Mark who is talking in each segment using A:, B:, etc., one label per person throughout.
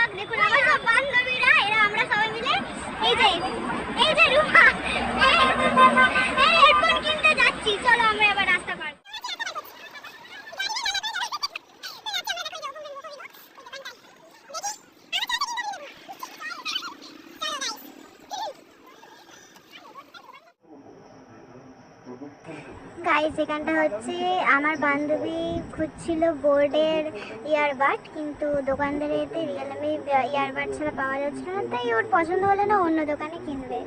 A: Blog. দেখুন আমার সব বান্ধবীরা, এরা আমরা সবাই মিলে এই যে রুমা হেডফোন কিনতে যাচ্ছি। চলো আমরা এবার রাস্তা পার। গাইস, এখানটা হচ্ছে আমার বান্ধবী খুঁজছিল বোর্ডের ইয়ারবাড, কিন্তু দোকানদারেতে রিয়েলমি ইয়ারবাড ছাড়া পাওয়া যাচ্ছিল না, তাই ওর পছন্দ হলো না, অন্য দোকানে কিনবে।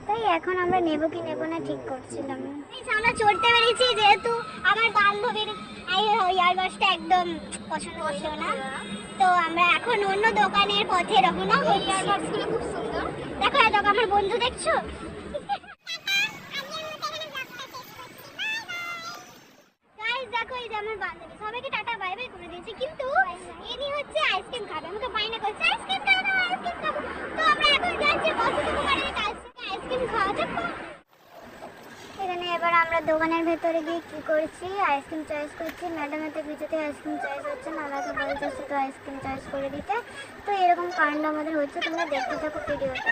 A: তাই এখন আমরা নেব কি নেব না ঠিক করছিলাম। আমরা চড়তে পেরেছি, যেহেতু আমার বান্ধবীর ইয়ারবাডসটা একদম পছন্দ হলো না, তো আমরা এখন অন্য দোকানের পথে রওনা হই। ইয়ারবাডসগুলো খুব সুন্দর। দেখো দেখো আমার বন্ধু, দেখছো? দেখো এই যে আমার বান্ধবী সবাইকে টাটা বাই বাই করে দিয়েছে, কিন্তু ইনি হচ্ছে আইসক্রিম খাবে। আমাকে বাইনা করছে আইসক্রিম খাবো, আইসক্রিম খাবো। তো আমরা এখন যাচ্ছি বসন্ত কুমারের কাছ থেকে আইসক্রিম খাওয়া যাক। এখানে এবার আমরা দোকানের ভেতরে গিয়ে কি করছি, আইসক্রিম চয়েস করছি। ম্যাডামের তো কিছুতে আইসক্রিম চয়েস হচ্ছে না, আমাকে বলছে শুধু আইসক্রিম চয়েস করে দিতে। তো এরকম কাণ্ড আমাদের হচ্ছে, তোমরা দেখতে থাকো ভিডিওটা।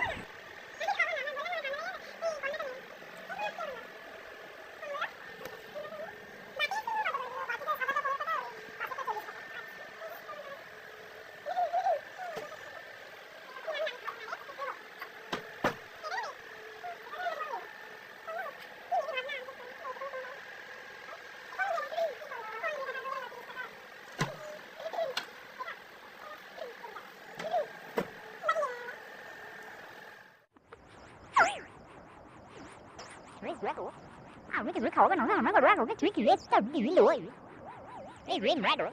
B: Mấy cái rửa khẩu cái nó mà có rửa cái chuối kiểu tao đi lùi. Cái rửa mà rồi.